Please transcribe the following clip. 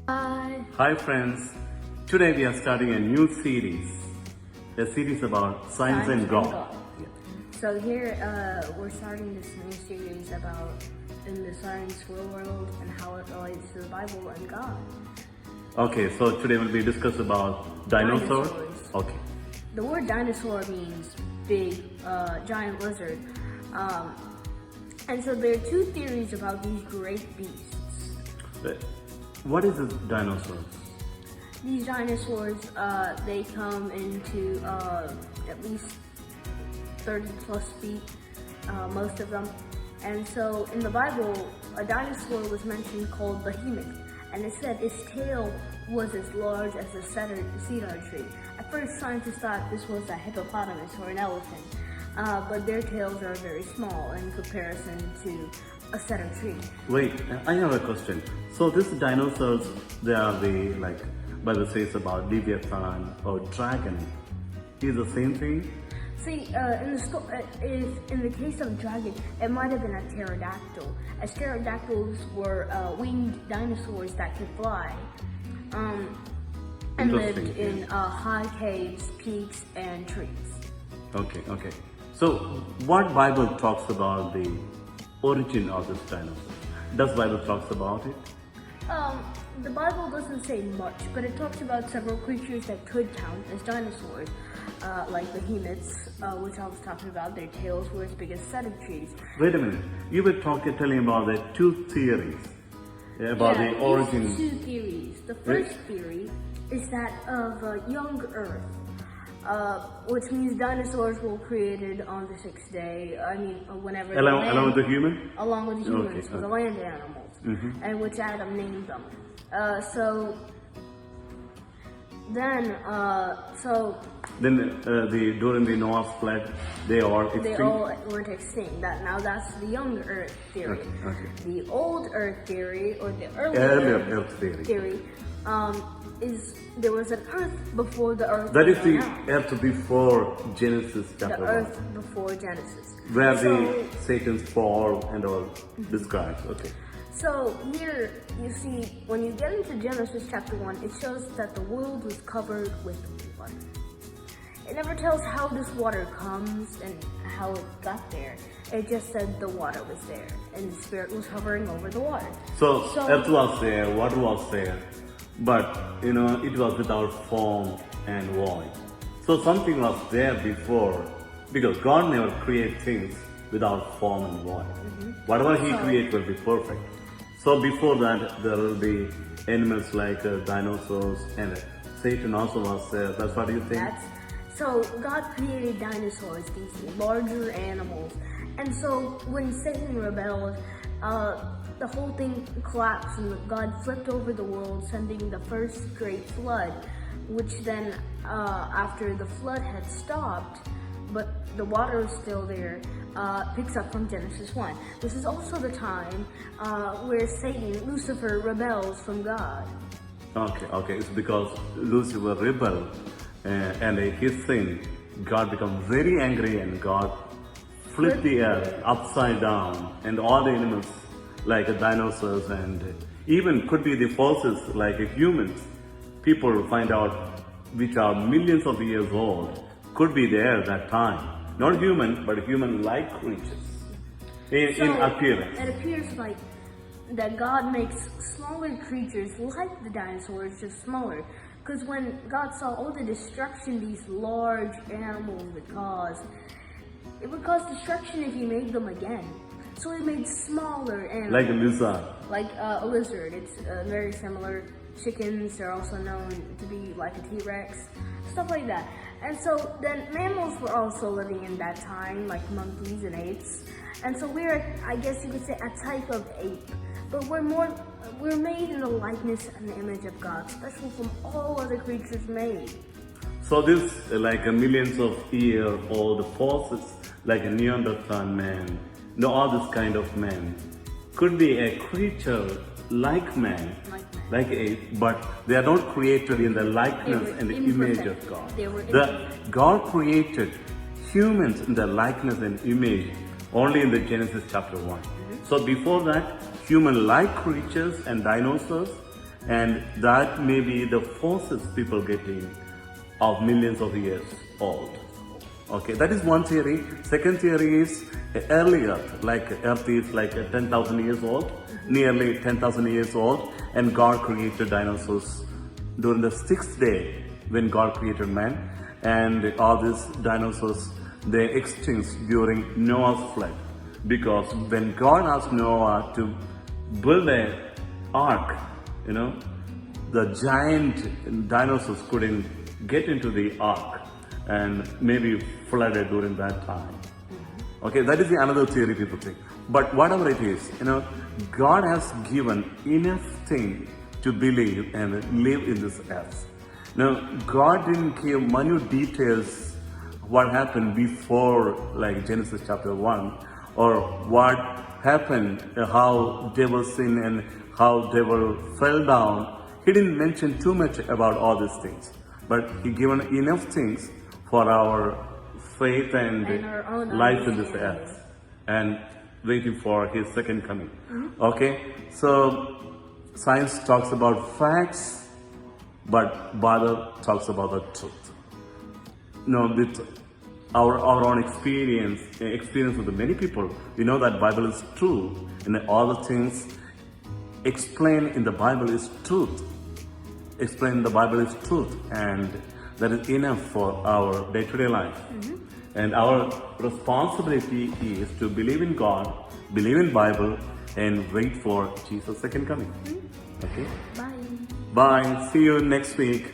Hi. Hi friends, today we are starting a new series, a series about science and God. Yeah. So here we're starting this new series about in the science world and how it relates to the Bible and God. Okay, so today will be discuss about dinosaurs. Okay. The word dinosaur means big, giant lizard. And so there are two theories about these great beasts. But what is a dinosaur? These dinosaurs, they come into at least 30 plus feet, most of them. And so in the Bible, a dinosaur was mentioned called behemoth. And it said its tail was as large as a cedar tree. At first, scientists thought this was a hippopotamus or an elephant, but their tails are very small in comparison to a cedar tree. Wait, I have a question. So these dinosaurs, they are the, like Bible says about Leviathan or dragon. Is the same thing? See, in the case of dragon, it might have been a pterodactyl, as pterodactyls were winged dinosaurs that could fly, and lived in high caves, peaks, and trees. Okay. So what Bible talks about the origin of this dinosaur? Does Bible talks about it? The Bible doesn't say much, but it talks about several creatures that could count as dinosaurs, like behemoths, which I was talking about. Their tails were as big as cedar trees. Wait a minute. You were telling about the two theories about the origin. Two theories. The first theory is that of young Earth, which means dinosaurs were created on the sixth day. I mean, whenever along with the human. Along with the humans, the land animals, and which Adam named them. During the Noah's flood, they all extinct. They all went extinct. That's the young Earth theory. Okay. The old Earth theory, or the early Earth theory, is there was an Earth before the Earth. That is the Earth before Genesis chapter 1. The Earth before Genesis. Where the Satan's fall and all described. Okay. So here you see, when you get into Genesis chapter 1, it shows that the world was covered with water. It never tells how this water comes and how it got there. It just said the water was there and the Spirit was hovering over the water. So earth was there, water was there, but it was without form and void. So something was there before, because God never created things without form and void. Whatever He created will be perfect. So before that, there will be animals like dinosaurs, and Satan also was there. That's what you think? So God created dinosaurs, these larger animals. And so when Satan rebelled, the whole thing collapsed and God flipped over the world, sending the first great flood, which then, after the flood had stopped, but the water is still there, picks up from Genesis 1. This is also the time where Satan, Lucifer, rebels from God. Okay. It's because Lucifer rebelled and his sin, God became very angry and God flipped the earth upside down, and all the animals like dinosaurs and even could be the fossils like humans. People find out which are millions of years old could be there at that time. Not human, but human-like creatures in appearance. It appears like that God makes smaller creatures like the dinosaurs, just smaller. Because when God saw all the destruction these large animals would cause, it would cause destruction if He made them again. So He made smaller animals. Like a lizard. Like a lizard. It's very similar. Chickens are also known to be like a T-Rex. Stuff like that. And so then mammals were also living in that time, like monkeys and apes. And so we're, I guess you could say, a type of ape. But we're made in the likeness and the image of God, special from all other creatures made. So this, like millions of year old fossils, like a Neanderthal man, all this kind of man, could be a creature like man, like ape, but they are not created in the likeness and the image of God. God created humans in the likeness and image only in the Genesis chapter 1. So before that, human-like creatures and dinosaurs and that may be the forces people getting of millions of years old. Okay, that is one theory. Second theory is early Earth, like Earth is like 10,000 years old, nearly 10,000 years old, and God created dinosaurs during the sixth day when God created man, and all these dinosaurs, they extinct during Noah's flood, because when God asked Noah to build a ark, the giant dinosaurs couldn't get into the ark and maybe flooded during that time. Okay, that is the another theory people think. But whatever it is, God has given enough thing to believe and live in this earth. Now, God didn't give minute details what happened before, like Genesis chapter 1, or what happened, how devil sinned and how devil fell down. He didn't mention too much about all these things, but he given enough things for our faith and our own life in this understanding. earth, and waiting for his second coming. Okay, so science talks about facts, but Bible talks about the truth. With our own experience with the many people, we know that Bible is true, and all the things explained in the Bible is truth. Explained in the Bible is truth, and that is enough for our day-to-day life. And our responsibility is to believe in God, believe in Bible, and wait for Jesus' second coming. Okay? Bye. Bye. See you next week.